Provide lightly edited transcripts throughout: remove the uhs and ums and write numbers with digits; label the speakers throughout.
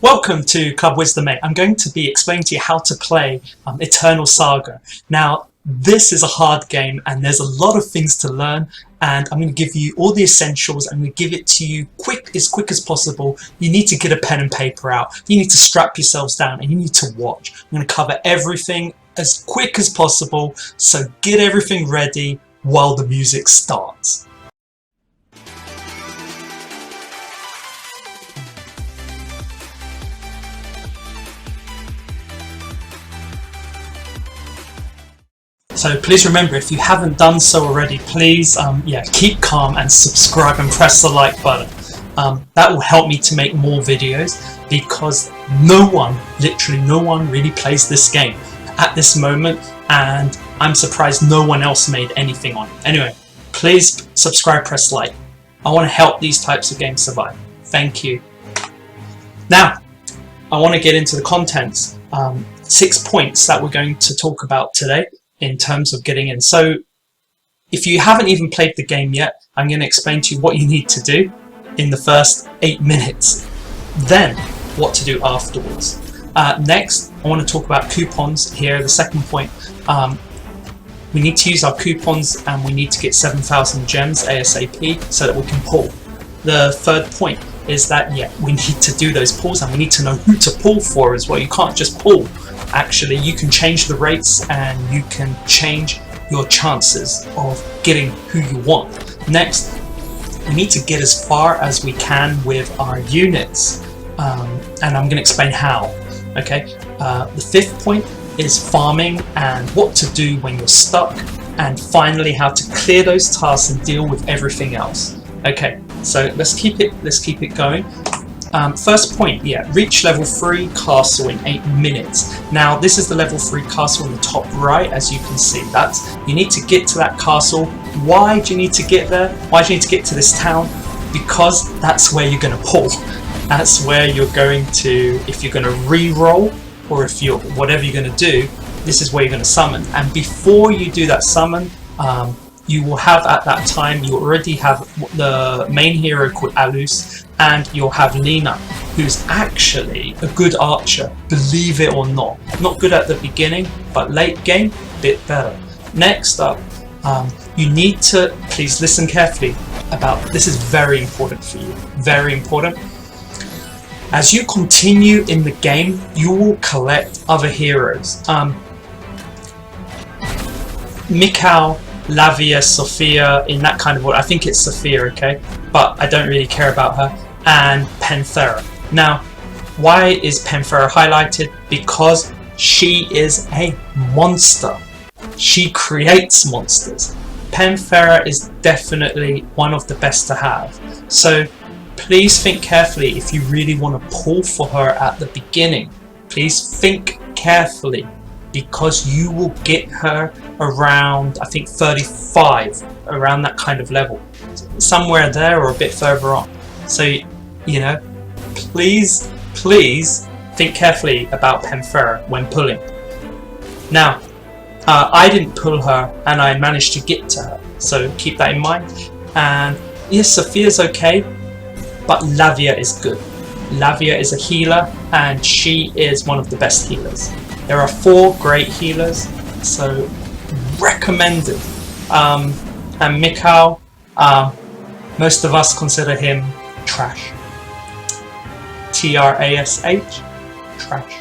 Speaker 1: Welcome to Club Wisdom 8. I'm going to be explaining to you how to play Eternal Saga. Now, this is a hard game and there's a lot of things to learn, and I'm going to give you all the essentials. I'm going to give it to you as quick as possible. You need to get a pen and paper out. You need to strap yourselves down and you need to watch. I'm going to cover everything as quick as possible, so get everything ready while the music starts. So please remember, if you haven't done so already, please keep calm and subscribe and press the like button. That will help me to make more videos, because literally no one really plays this game at this moment, and I'm surprised no one else made anything on it. Anyway, please subscribe, press like. I want to help these types of games survive. Thank you. Now, I want to get into the contents. 6 points that we're going to talk about today in terms of getting in. So if you haven't even played the game yet, I'm going to explain to you what you need to do in the first 8 minutes, then what to do afterwards. Next, I want to talk about coupons here. The second point, we need to use our coupons and we need to get 7,000 gems ASAP so that we can pull. The third point is that we need to do those pulls and we need to know who to pull for as well. You can't just pull. Actually, you can change the rates and you can change your chances of getting who you want. Next, we need to get as far as we can with our units, and I'm going to explain how. Okay, the fifth point is farming and what to do when you're stuck, and finally how to clear those tasks and deal with everything else. Okay, so let's keep it going. First point, reach level 3 castle in 8 minutes. Now, this is the level 3 castle in the top right, as you can see. You need to get to that castle. Why do you need to get there? Why do you need to get to this town? Because that's where you're going to pull. That's where you're going to, if you're going to re-roll, or if you're, whatever you're going to do, this is where you're going to summon. And before you do that summon, you will have at that time, you already have the main hero called Alus, and you'll have Lena, who's actually a good archer, believe it or not. Not good at the beginning, but late game, bit better. Next up, you need to, please listen carefully about, this is very important for you, very important. As you continue in the game, you will collect other heroes. Mikau, Lavia, Sophia, in that kind of order. I think it's Sophia, okay? But I don't really care about her. And Panthera. Now, why is Panthera highlighted? Because she is a monster. She creates monsters. Panthera is definitely one of the best to have. So please think carefully if you really want to pull for her at the beginning. Please think carefully, because you will get her around, I think, 35, around that kind of level. Somewhere there or a bit further on. So, you know, please think carefully about Panthera when pulling. Now, I didn't pull her and I managed to get to her, so keep that in mind. And yes, Sophia's okay, but Lavia is good. Lavia is a healer and she is one of the best healers. There are 4 great healers, so recommended. And Mikau, most of us consider him trash. T-R-A-S-H, trash.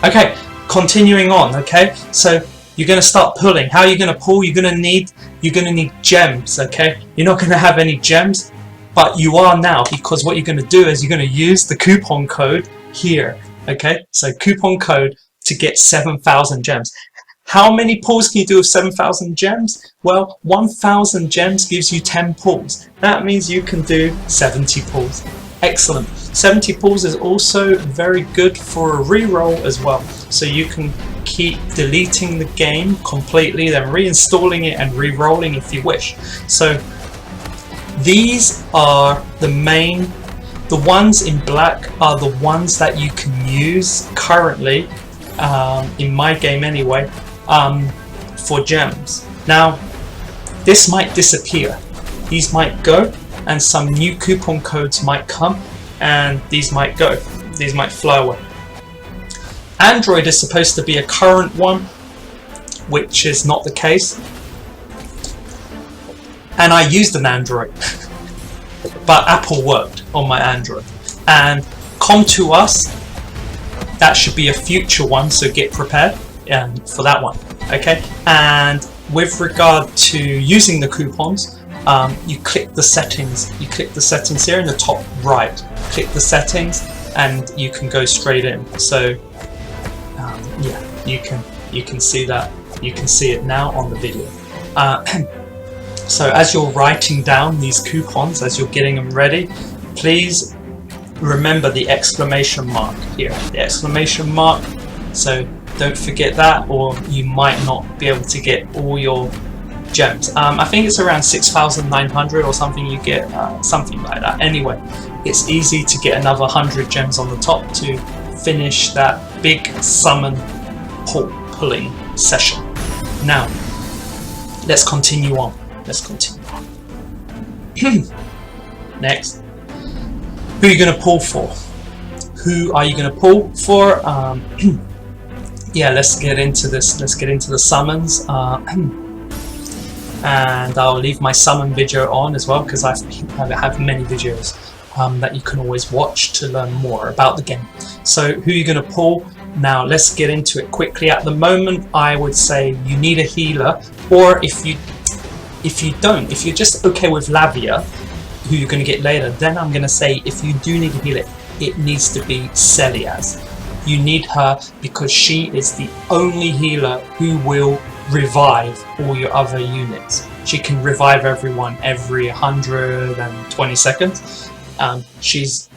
Speaker 1: Okay, continuing on. Okay, so you're going to start pulling. How are you going to pull? You're going to need gems. Okay, you're not going to have any gems, but you are now, because what you're going to do is you're going to use the coupon code here. Okay, so coupon code to get 7,000 gems. How many pulls can you do with 7,000 gems? Well, 1,000 gems gives you 10 pulls. That means you can do 70 pulls. Excellent. 70 pulls is also very good for a reroll as well. So you can keep deleting the game completely, then reinstalling it and re-rolling if you wish. So these are the ones in black are the ones that you can use currently, in my game anyway, for gems. Now, this might disappear. These might go, and some new coupon codes might come, and these might go. these might fly away. Android is supposed to be a current one, which is not the case. And I used an Android, but Apple worked on my Android. And Com2Us, that should be a future one, so get prepared for that one. Okay, and with regard to using the coupons, you click the settings. You click the settings here in the top right. Click the settings, and you can go straight in. So yeah, you can see that. You can see it now on the video. So as you're writing down these coupons, as you're getting them ready, please remember the exclamation mark here. The exclamation mark. So don't forget that, or you might not be able to get all your gems. I think it's around 6,900 or something you get, something like that. Anyway, it's easy to get another 100 gems on the top to finish that big summon pulling session. Now, let's continue on. Let's continue on. Next, who are you going to pull for? Who are you going to pull for? Yeah, let's get into this. Let's get into the summons. And I'll leave my summon video on as well, because I have many videos that you can always watch to learn more about the game. So who are you going to pull? Now let's get into it quickly. At the moment, I would say you need a healer, or if you're just okay with Lavia, who you're going to get later, then I'm going to say if you do need a healer, it needs to be Celiaz. You need her because she is the only healer who will revive all your other units. She can revive everyone every 120 seconds. She's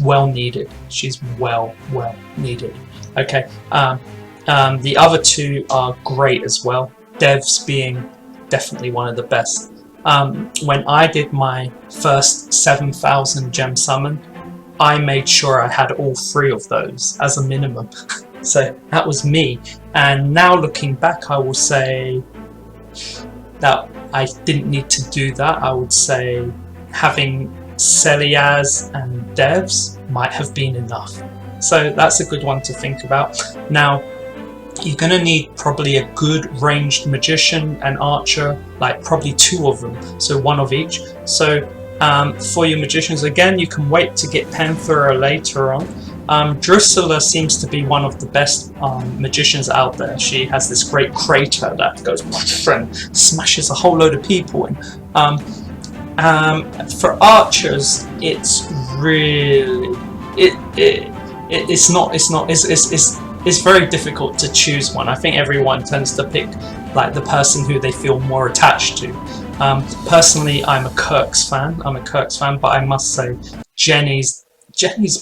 Speaker 1: well needed. She's well needed. Okay. The other two are great as well. Devs being definitely one of the best. When I did my first 7,000 gem summon, I made sure I had all 3 of those as a minimum. So that was me. And now looking back, I will say that I didn't need to do that. I would say having Celiaz and Devs might have been enough. So that's a good one to think about. Now, you're going to need probably a good ranged magician and archer, like probably 2 of them, so 1 of each. So for your magicians, again, you can wait to get Panthera later on. Drusilla seems to be one of the best magicians out there. She has this great crater that goes and smashes a whole load of people. And for archers, it's really it's very difficult to choose one. I think everyone tends to pick like the person who they feel more attached to. Personally, I'm a Kirk's fan. But I must say Jenny's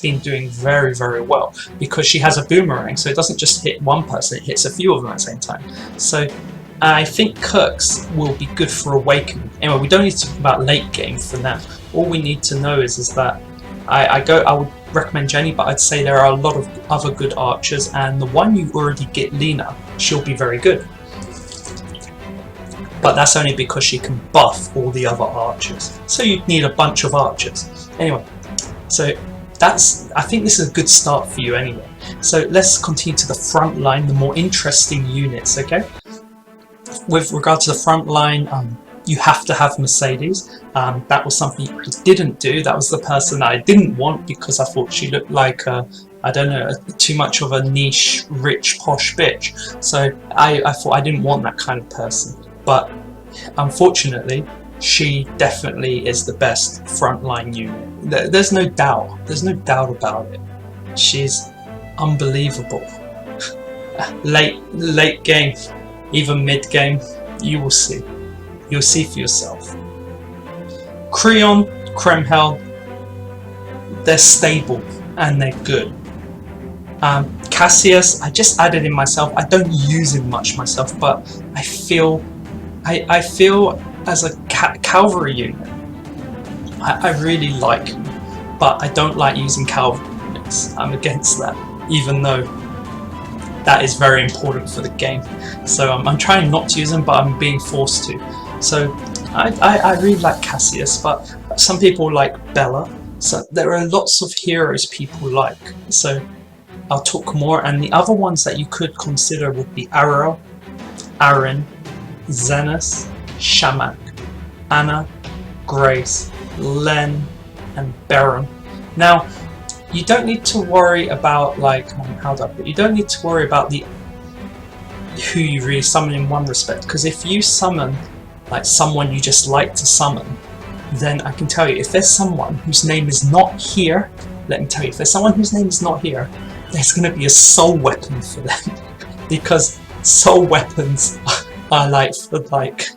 Speaker 1: been doing very well because she has a boomerang, so it doesn't just hit one person, it hits a few of them at the same time. So I think Kirk's will be good for Awakening. Anyway, we don't need to talk about late game for now. All we need to know is that I would recommend Jenny, but I'd say there are a lot of other good archers, and the one you already get, Lena, she'll be very good. But that's only because she can buff all the other archers. So you'd need a bunch of archers. Anyway, so I think this is a good start for you anyway. So let's continue to the front line, the more interesting units, okay? With regard to the front line, you have to have Mercedes. That was something I didn't do. That was the person that I didn't want because I thought she looked like I don't know, too much of a niche, rich, posh bitch. So I thought I didn't want that kind of person. But unfortunately, she definitely is the best frontline unit. There's no doubt. There's no doubt about it. She's unbelievable. Late game, even mid game, you will see. You'll see for yourself. Creon, Kremhel, they're stable and they're good. Cassius, I just added in myself. I don't use him much myself, but I feel as a cavalry unit, I really like him, but I don't like using cavalry units. I'm against that, even though that is very important for the game. So I'm trying not to use them, but I'm being forced to. So I really like Cassius, but some people like Bella. So there are lots of heroes people like, so I'll talk more. And the other ones that you could consider would be Ariel, Aaron, Xenos, Shamak, Anna, Grace, Len, and Baron. Now, you don't need to worry about, like, how do I put it? You don't need to worry about who you really summon in one respect, because if you summon like someone you just like to summon, then I can tell you, if there's someone whose name is not here, let me tell you, if there's someone whose name is not here, there's going to be a soul weapon for them. Because soul weapons are like,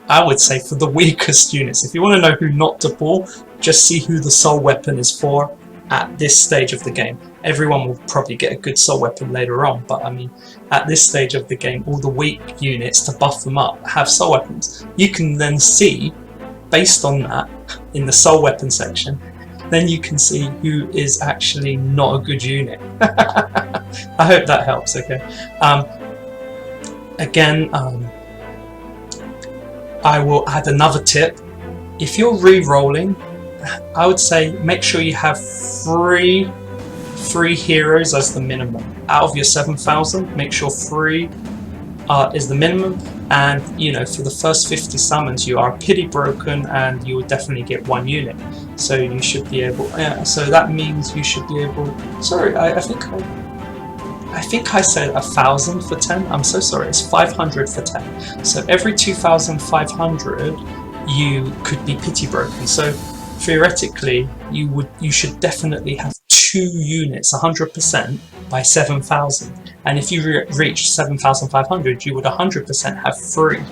Speaker 1: I would say, for the weakest units. If you want to know who not to pull, just see who the soul weapon is for at this stage of the game. Everyone will probably get a good soul weapon later on, but I mean, at this stage of the game, all the weak units, to buff them up, have soul weapons. You can then see, based on that, in the soul weapon section, then you can see who is actually not a good unit. I hope that helps, okay? Again, I will add another tip. If you're re-rolling, I would say make sure you have three heroes as the minimum. Out of your 7,000, make sure 3 is the minimum. And you know, for the first 50 summons, you are pity broken, and you will definitely get 1 unit. So you should be able. So that means you should be able. Sorry, I think I said 1,000 for 10. I'm so sorry. It's 500 for 10. So every 2,500, you could be pity broken. So theoretically, you should definitely have 2 units 100% by 7,000, and if you reach 7,500, you would 100% have 3.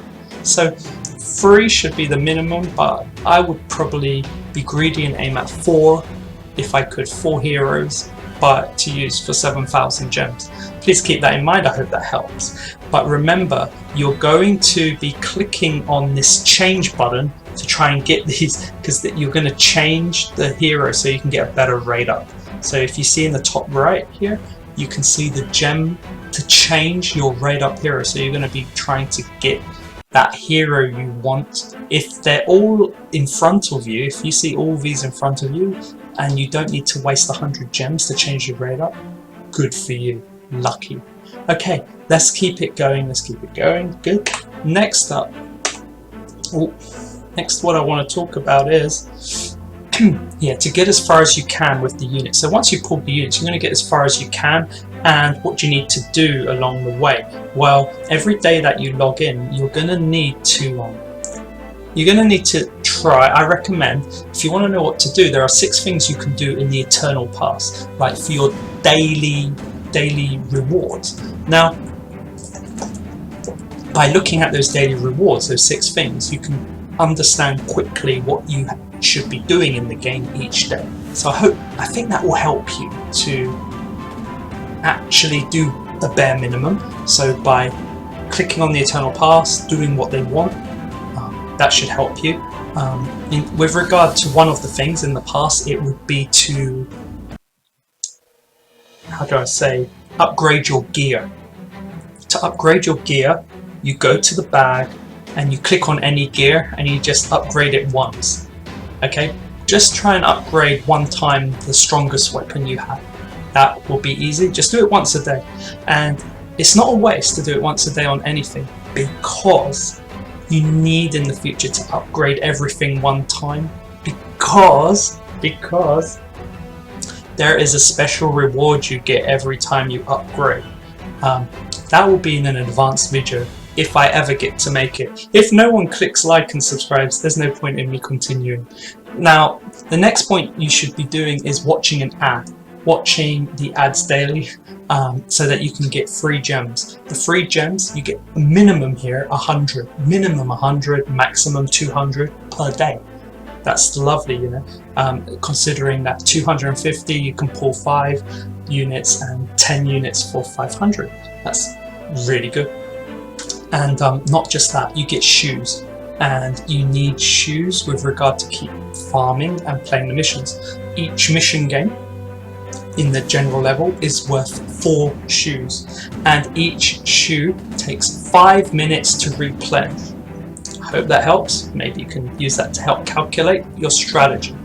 Speaker 1: So 3 should be the minimum, but I would probably be greedy and aim at 4 if I could, 4 heroes, but to use for 7,000 gems. Please keep that in mind. I hope that helps. But remember, you're going to be clicking on this change button to try and get these, because you're going to change the hero so you can get a better rate up. So if you see in the top right here, you can see the gem to change your rate up hero. So you're going to be trying to get that hero you want. If they're all in front of you, if you see all these in front of you, and you don't need to waste 100 gems to change your rate up, good for you. Lucky. Okay, let's keep it going. Let's keep it going. Good. Next up, next what I want to talk about is yeah, to get as far as you can with the unit. So once you pull the units, you're going to get as far as you can, and what you need to do along the way. Well, every day that you log in, you're going to need to try. I recommend, if you want to know what to do, there are 6 things you can do in the Eternal Pass, like for your daily rewards. Now, by looking at those daily rewards, those 6 things, you can understand quickly what you should be doing in the game each day. So I think that will help you to actually do the bare minimum. So by clicking on the Eternal Pass, doing what they want, that should help you. With regard to one of the things in the past, it would be to, how do I say, upgrade your gear. To upgrade your gear, you go to the bag and you click on any gear and you just upgrade it once. Okay, just try and upgrade one time the strongest weapon you have. That will be easy. Just do it once a day, and it's not a waste to do it once a day on anything, because you need in the future to upgrade everything one time, because there is a special reward you get every time you upgrade. That will be in an advanced video if I ever get to make it. If no one clicks like and subscribes, there's no point in me continuing. Now, the next point you should be doing is watching an ad. Watching the ads daily, so that you can get free gems. The free gems, you get a minimum here 100, minimum 100, maximum 200 per day. That's lovely, you know, considering that 250 you can pull 5 units and 10 units for 500. That's really good. And not just that, you get shoes, and you need shoes with regard to keep farming and playing the missions. Each mission game in the general level is worth 4 shoes, and each shoe takes 5 minutes to replenish. I hope that helps. Maybe you can use that to help calculate your strategy.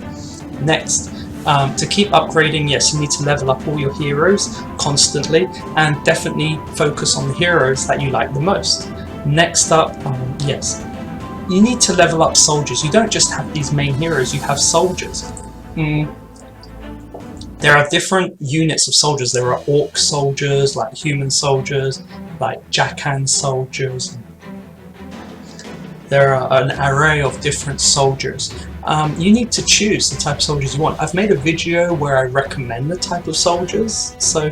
Speaker 1: Next, To keep upgrading, yes, you need to level up all your heroes constantly, and definitely focus on the heroes that you like the most. Next up, yes, you need to level up soldiers. You don't just have these main heroes, you have soldiers. There are different units of soldiers. There are orc soldiers, like human soldiers, like Jackan soldiers. There are an array of different soldiers. You need to choose the type of soldiers you want. I've made a video where I recommend the type of soldiers, so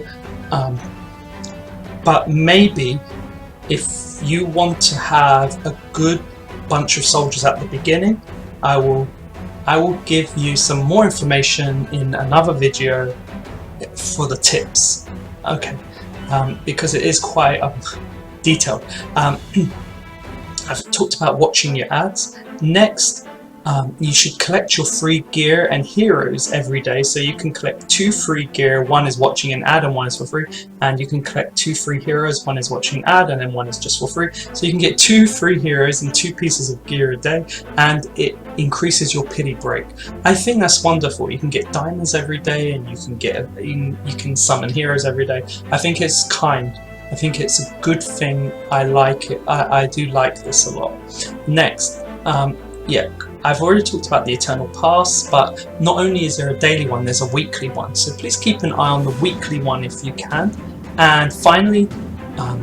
Speaker 1: but maybe if you want to have a good bunch of soldiers at the beginning, I will give you some more information in another video for the tips. Okay, because it is quite detailed. I've talked about watching your ads. Next, you should collect your free gear and heroes every day. So you can collect 2 free gear, one is watching an ad and one is for free, and you can collect 2 free heroes, one is watching an ad and then one is just for free. So you can get 2 free heroes and 2 pieces of gear a day, and it increases your pity break. I think that's wonderful. You can get diamonds every day, and you can summon heroes every day. I think it's kind. I think it's a good thing. I like it. I do like this a lot. Next, yeah, I've already talked about the Eternal Pass, but not only is there a daily one, there's a weekly one. So please keep an eye on the weekly one if you can. And finally,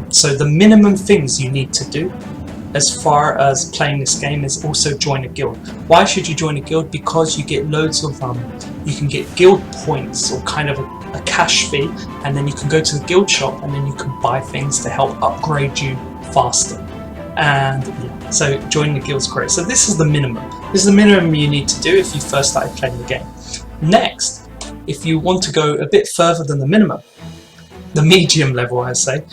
Speaker 1: so the minimum things you need to do as far as playing this game is also join a guild. Why should you join a guild? Because you get loads of, you can get guild points or kind of a cash fee, and then you can go to the guild shop and then you can buy things to help upgrade you faster. And yeah, so joining the guild is great. So this is the minimum. This is the minimum you need to do if you first started playing the game. Next, if you want to go a bit further than the minimum, the medium level I say,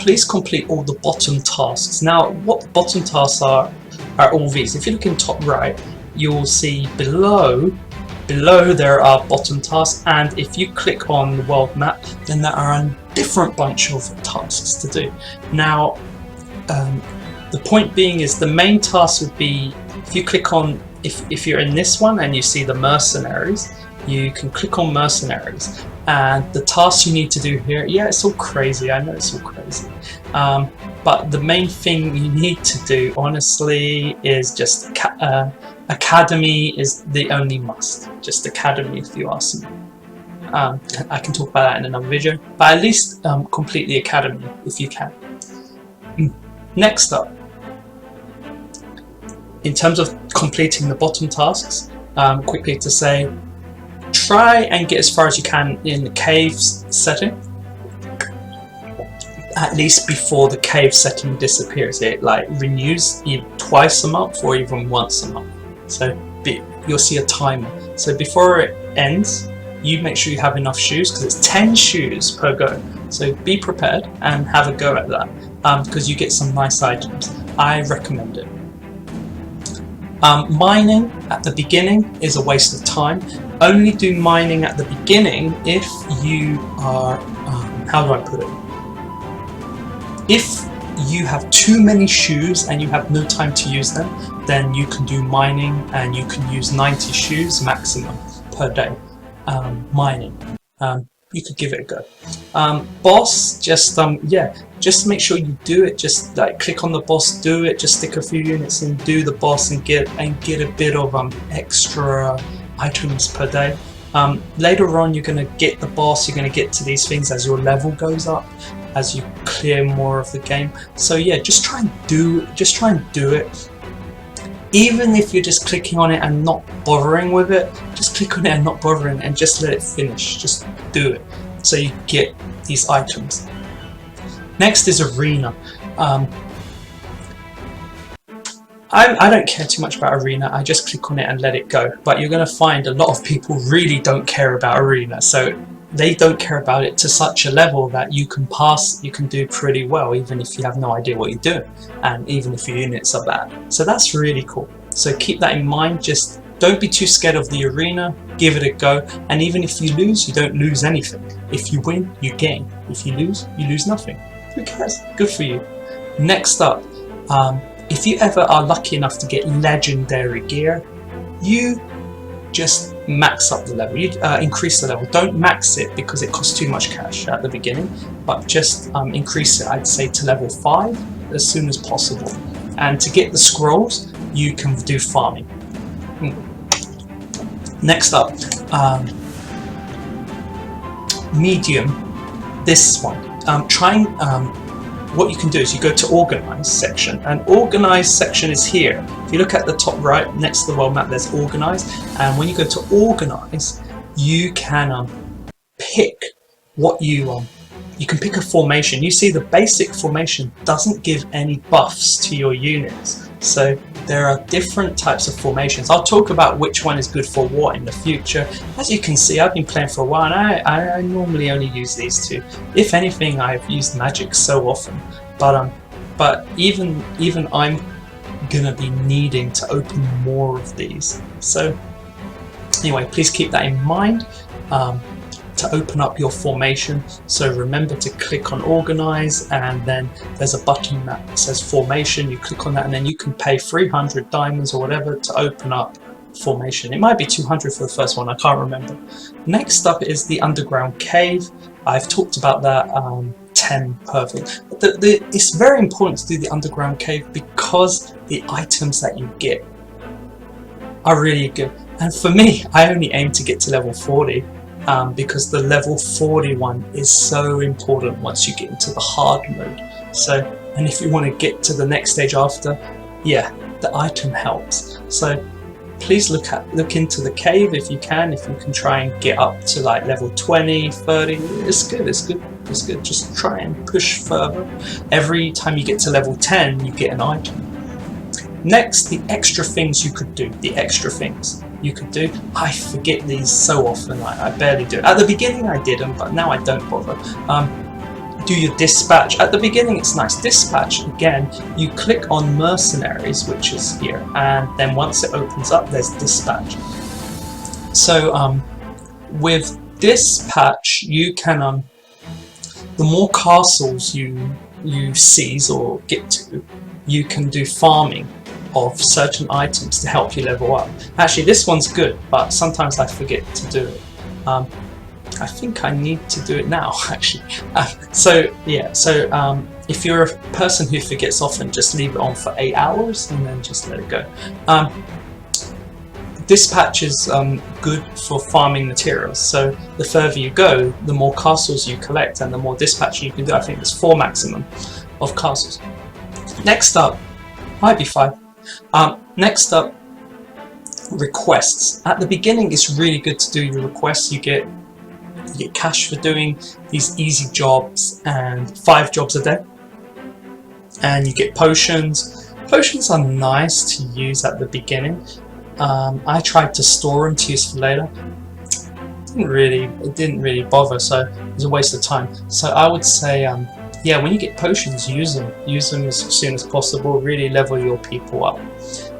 Speaker 1: please complete all the bottom tasks. Now what the bottom tasks are all these. If you look in top right, you'll see below there are bottom tasks, and if you click on the world map, then there are a different bunch of tasks to do. Now the point being is the main task would be, if you click on, if you're in this one and you see the mercenaries, you can click on mercenaries, and the tasks you need to do here, yeah, it's all crazy, I know it's all crazy, but the main thing you need to do honestly is just academy is the only must. Just academy if you ask me. I can talk about that in another video, but at least complete the academy if you can. Next up, in terms of completing the bottom tasks, quickly to say, try and get as far as you can in the caves setting, at least before the cave setting disappears. It like renews either twice a month or even once a month. So you'll see a timer. So before it ends, you make sure you have enough shoes, because it's 10 shoes per go. So be prepared and have a go at that, because you get some nice items. I recommend it. Mining at the beginning is a waste of time. Only do mining at the beginning if you are, how do I put it? If you have too many shoes and you have no time to use them, then you can do mining, and you can use 90 shoes maximum per day. Mining. You could give it a go. Boss, just yeah, just make sure you do it. Just like click on the boss, do it. Just stick a few units in, do the boss, and get a bit of extra items per day. Later on, you're gonna get the boss. You're gonna get to these things as your level goes up, as you clear more of the game. So yeah, just try and do it. Even if you're just clicking on it and not bothering with it, just click on it and not bothering, and just let it finish. Just do it, so you get these items. Next is arena. I don't care too much about arena. I just click on it and let it go. But you're going to find a lot of people really don't care about arena. So they don't care about it to such a level that you can pass, you can do pretty well, even if you have no idea what you're doing, and even if your units are bad. So that's really cool. So keep that in mind. Just don't be too scared of the arena. Give it a go. And even if you lose, you don't lose anything. If you win, you gain. If you lose nothing. Who cares? Good for you. Next up, if you ever are lucky enough to get legendary gear, you just max up the level. You increase the level. Don't max it because it costs too much cash at the beginning, but just increase it, I'd say, to level 5 as soon as possible. And to get the scrolls, you can do farming. Next up, medium, this one. What you can do is you go to organize section, and organize section is here. If you look at the top right next to the world map, there's organize, and when you go to organize, you can pick what you can pick a formation. You see the basic formation doesn't give any buffs to your units, so there are different types of formations. I'll talk about which one is good for what in the future. As you can see, I've been playing for a while, and I normally only use these two. If anything, I've used magic so often, but even I'm gonna be needing to open more of these. So anyway, please keep that in mind. To open up your formation, so remember to click on organize, and then there's a button that says formation. You click on that, and then you can pay 300 diamonds or whatever to open up formation. It might be 200 for the first one, I can't remember. Next up is the underground cave. I've talked about that 10 perfect. It's very important to do the underground cave because the items that you get are really good, and for me, I only aim to get to level 40. Because the level 41 is so important once you get into the hard mode. So, and if you want to get to the next stage after, yeah, the item helps. So please look into the cave if you can try and get up to like level 20, 30, it's good. Just try and push further. Every time you get to level 10, you get an item. Next, the extra things you could do. I forget these so often, I barely do it. At the beginning I didn't, but now I don't bother. Do your dispatch. At the beginning it's nice. Dispatch, again, you click on mercenaries, which is here, and then once it opens up, there's dispatch. So with dispatch, you can, the more castles you seize or get to, you can do farming of certain items to help you level up. Actually, this one's good, but sometimes I forget to do it. I think I need to do it now, actually. If you're a person who forgets often, just leave it on for 8 hours and then just let it go. Dispatch is good for farming materials, so the further you go, the more castles you collect and the more dispatch you can do. I think there's 4 maximum of castles. Next up, might be 5. Next up, requests. At the beginning, it's really good to do your requests. You get cash for doing these easy jobs, and 5 jobs a day. And you get potions. Potions are nice to use at the beginning. I tried to store them to use for later. It didn't really bother, so it was a waste of time. So I would say, yeah, when you get potions, use them as soon as possible. Really level your people up.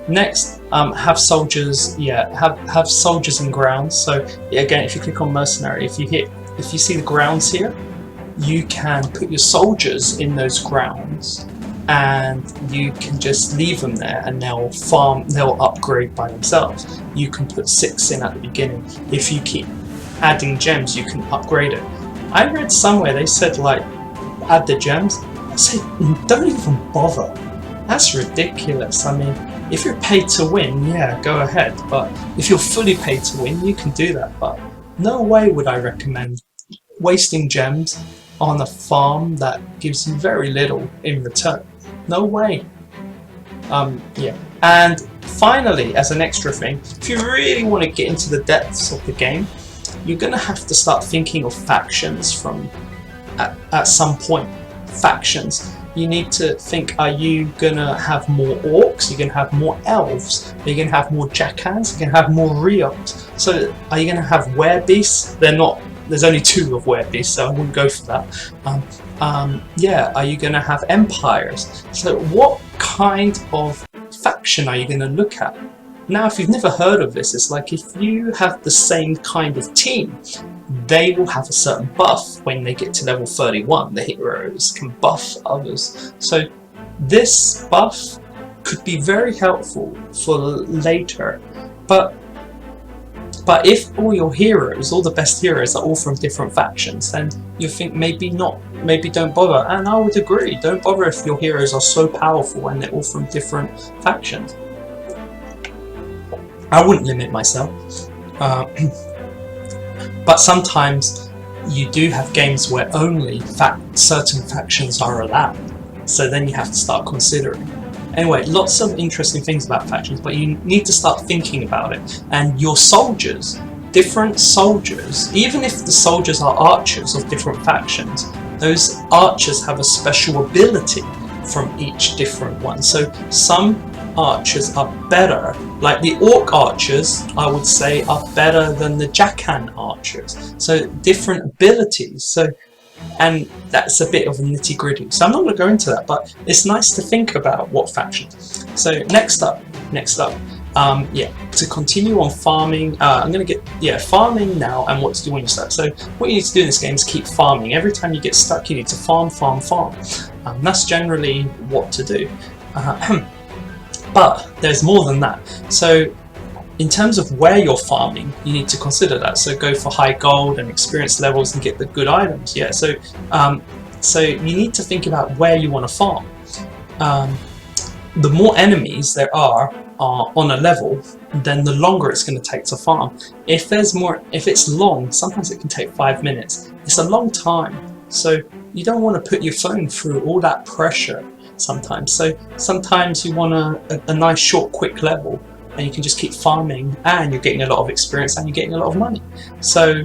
Speaker 1: Next, have soldiers. Yeah, have soldiers in grounds. So again, if you click on mercenary, if you see the grounds here, you can put your soldiers in those grounds, and you can just leave them there, and they'll upgrade by themselves. You can put 6 in at the beginning. If you keep adding gems, you can upgrade it. I read somewhere they said like, add the gems. I said, don't even bother. That's ridiculous. I mean, if you're paid to win, yeah, go ahead. But if you're fully paid to win, you can do that. But no way would I recommend wasting gems on a farm that gives you very little in return. No way. Yeah. And finally, as an extra thing, if you really want to get into the depths of the game, you're going to have to start thinking of factions at some point. Factions. You need to think, are you going to have more orcs? You're going to have more elves? Are you going to have more jackhands? You're going to have more rerolls? So are you going to have werebeasts? There's only 2 of werebeasts, so I wouldn't go for that. Yeah, are you going to have empires? So what kind of faction are you going to look at? Now, if you've never heard of this, it's like if you have the same kind of team, they will have a certain buff when they get to level 31. The heroes can buff others. So this buff could be very helpful for later. But But if all your heroes, all the best heroes, are all from different factions, then you think maybe not, maybe don't bother. And I would agree, don't bother if your heroes are so powerful and they're all from different factions. I wouldn't limit myself. But sometimes you do have games where only certain factions are allowed. So then you have to start considering. Anyway, lots of interesting things about factions, but you need to start thinking about it. And your soldiers, different soldiers, even if the soldiers are archers of different factions, those archers have a special ability from each different one. So some archers are better, like the orc archers, I would say, are better than the Jackan archers. So different abilities. So, and that's a bit of a nitty gritty. So I'm not going to go into that, but it's nice to think about what factions. So next up, to continue on farming, I'm going to get, farming now and what to do when you're stuck. So what you need to do in this game is keep farming. Every time you get stuck, you need to farm. That's generally what to do. But there's more than that. So in terms of where you're farming, you need to consider that. So go for high gold and experience levels and get the good items. Yeah. So you need to think about where you want to farm. The more enemies there are on a level, then the longer it's going to take to farm. If it's long, sometimes it can take 5 minutes. It's a long time. So you don't want to put your phone through all that pressure sometimes. So sometimes you want a nice short quick level, and you can just keep farming and you're getting a lot of experience and you're getting a lot of money. So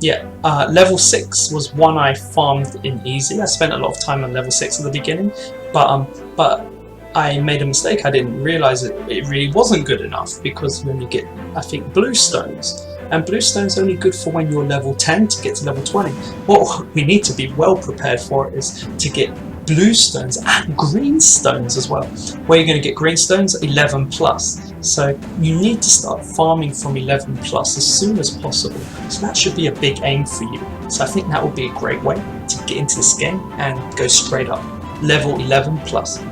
Speaker 1: level 6 was one I farmed in easy. I spent a lot of time on level 6 at the beginning, but I made a mistake. I didn't realize it really wasn't good enough, because when you get, I think, blue stones, and blue stones are only good for when you're level 10 to get to level 20. What we need to be well prepared for is to get blue stones and green stones as well. Where you're going to get green stones? 11 plus. So you need to start farming from 11 plus as soon as possible. So that should be a big aim for you. So I think that would be a great way to get into this game and go straight up. Level 11 plus.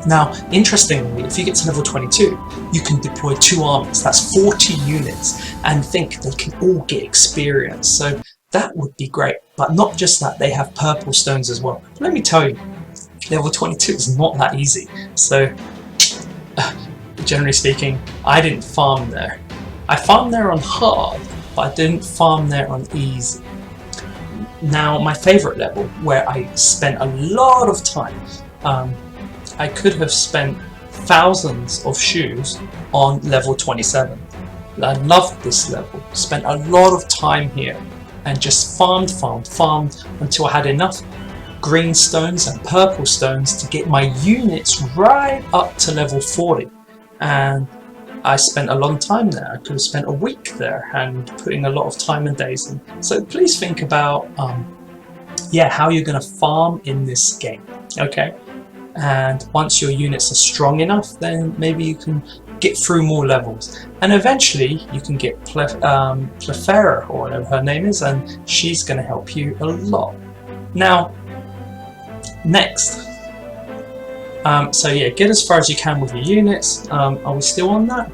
Speaker 1: Now, interestingly, if you get to level 22, you can deploy 2 armies. That's 40 units, and think they can all get experience. So that would be great. But not just that, they have purple stones as well. Let me tell you, level 22 is not that easy. So, generally speaking, I didn't farm there. I farmed there on hard, but I didn't farm there on easy. Now, my favorite level, where I spent a lot of time, I could have spent thousands of shoes on level 27. I loved this level, spent a lot of time here, and just farmed until I had enough green stones and purple stones to get my units right up to level 40. And I spent a long time there. I could have spent a week there and putting a lot of time and days in. So please think about how you're going to farm in this game, okay? And once your units are strong enough, then maybe you can get through more levels, and eventually you can get Plethora, or whatever her name is, and she's going to help you a lot. Now, next, get as far as you can with your units. Are we still on that?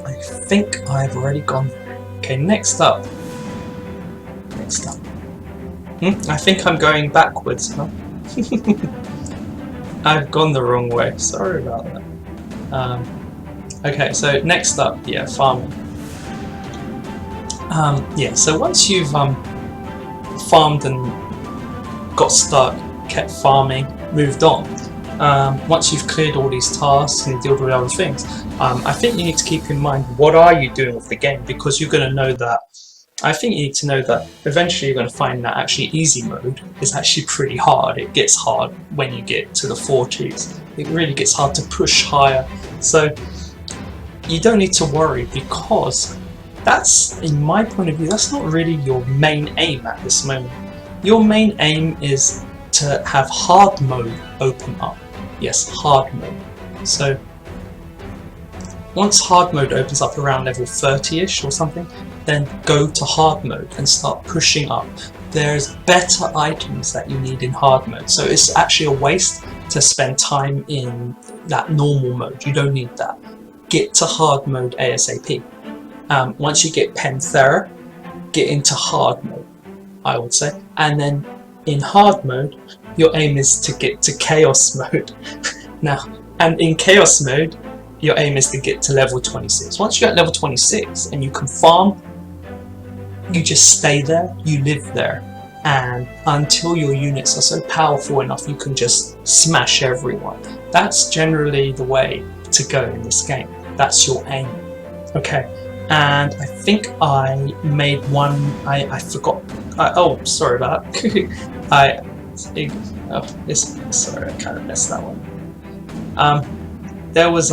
Speaker 1: I think I've already gone there. Okay, next up. I think I'm going backwards, huh? I've gone the wrong way, sorry about that. Okay, so next up, farming. So once you've farmed and got stuck, kept farming, moved on, once you've cleared all these tasks and dealt with other things, I think you need to keep in mind, what are you doing with the game? Because you're going to know that, I think you need to know that eventually you're going to find that actually easy mode is actually pretty hard. It gets hard when you get to the 40s. It really gets hard to push higher. So you don't need to worry, because that's, in my point of view, that's not really your main aim at this moment. Your main aim is to have hard mode open up. Yes, hard mode. So once hard mode opens up around level 30-ish or something, then go to hard mode and start pushing up. There's better items that you need in hard mode, so it's actually a waste to spend time in that normal mode. You don't need that. get to hard mode ASAP. Once you get Panthera, get into hard mode, I would say. And then in hard mode, your aim is to get to chaos mode. Now, and in chaos mode, your aim is to get to level 26. Once you're at level 26 and you can farm, you just stay there, you live there. And until your units are so powerful enough, you can just smash everyone. That's generally the way to go in this game. That's your aim. Okay, and I think I made one, I forgot, oh, sorry about that. Sorry, I kind of messed that one. There was,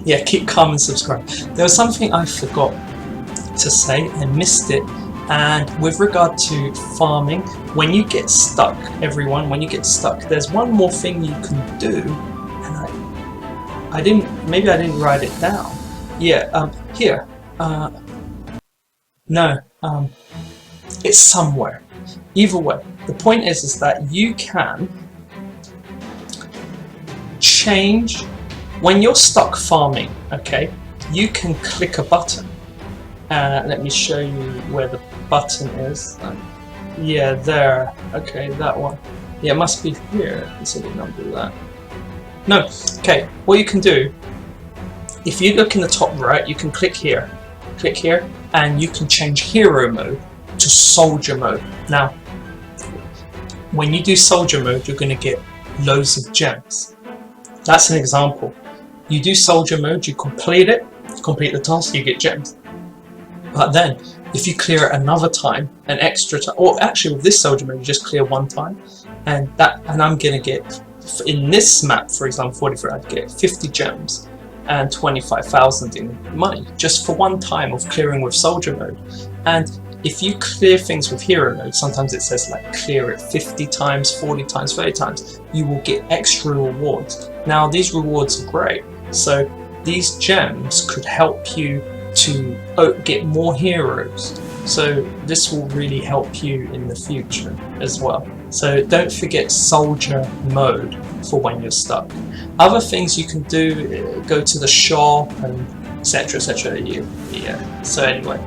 Speaker 1: yeah, keep calm and subscribe. There was something I forgot to say, I missed it. And with regard to farming, when you get stuck, everyone, when you get stuck, there's one more thing you can do, and I didn't, maybe I didn't write it down. Yeah, here, no, it's somewhere. Either way, the point is that you can change, when you're stuck farming, okay, you can click a button. Let me show you where the button is. Yeah, there. Okay, that one. Yeah, it must be here. Let's see the number of that. No. Okay, what you can do, if you look in the top right, you can click here, and you can change hero mode to soldier mode. Now, when you do soldier mode, you're going to get loads of gems. That's an example. You do soldier mode, you complete it, complete the task, you get gems. But then, if you clear it another time, an extra time, or actually with this soldier mode, you just clear one time, and I'm gonna get, in this map, for example, 43, I'd get 50 gems and 25,000 in money just for one time of clearing with soldier mode. And if you clear things with hero mode, sometimes it says like clear it 50 times, 40 times, 30 times, you will get extra rewards. Now these rewards are great, so these gems could help you to get more heroes, so this will really help you in the future as well. So don't forget soldier mode for when you're stuck. Other things you can do, go to the shop and etc, etc. Yeah, so anyway,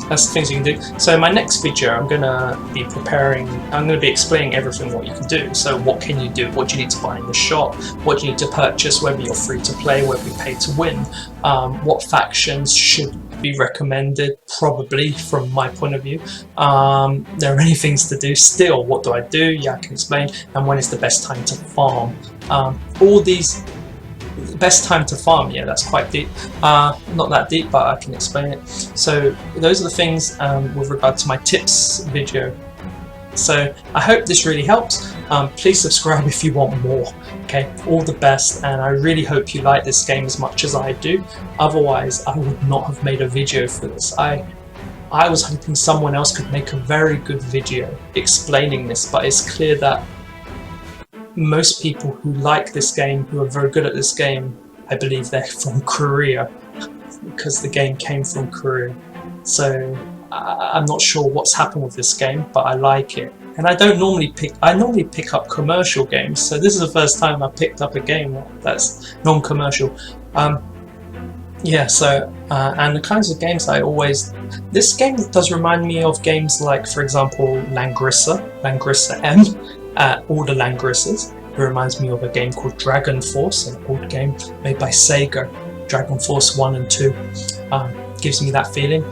Speaker 1: that's the things you can do. So in my next video I'm going to be explaining everything what you can do. So what can you do, what do you need to buy in the shop, what do you need to purchase, whether you're free to play, whether you pay to win, what factions should be recommended, probably from my point of view. There are many things to do still. What do I do? Yeah, I can explain. And when is the best time to farm? All these, best time to farm, yeah, that's quite deep. Not that deep, but I can explain it. So those are the things with regard to my tips video. So I hope this really helps. Please subscribe if you want more. Okay, all the best, and I really hope you like this game as much as I do. Otherwise, I would not have made a video for this. I was hoping someone else could make a very good video explaining this, but it's clear that most people who like this game, who are very good at this game, I believe they're from Korea, because the game came from Korea. So I'm not sure what's happened with this game, but I like it. And I normally pick up commercial games, so this is the first time I picked up a game that's non-commercial. Yeah, so and the kinds of games this game does remind me of games like, for example, Langrissa M, all the Langrissas. It reminds me of a game called Dragon Force, an old game made by Saga. Dragon Force 1 and 2 gives me that feeling.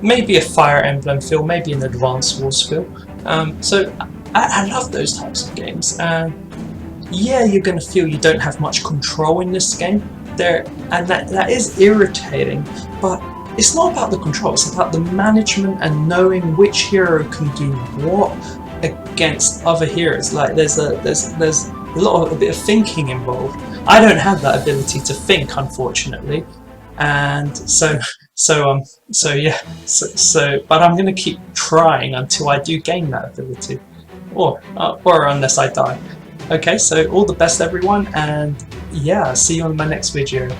Speaker 1: Maybe a Fire Emblem feel, maybe an Advance Wars feel. So I love those types of games. Yeah, you're going to feel you don't have much control in this game. And that is irritating, but it's not about the control, it's about the management and knowing which hero can do what against other heroes. Like there's a bit of thinking involved. I don't have that ability to think, unfortunately, and but I'm gonna keep trying until I do gain that ability, or unless I die. Okay, so all the best everyone, and yeah, see you on my next video.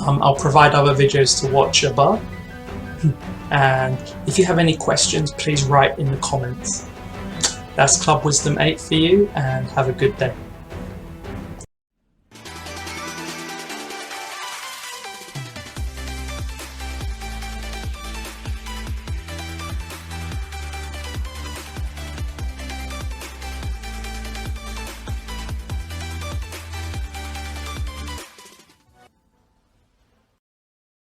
Speaker 1: I'll provide other videos to watch above, and if you have any questions, please write in the comments. That's Club Wisdom 8 for you, and have a good day.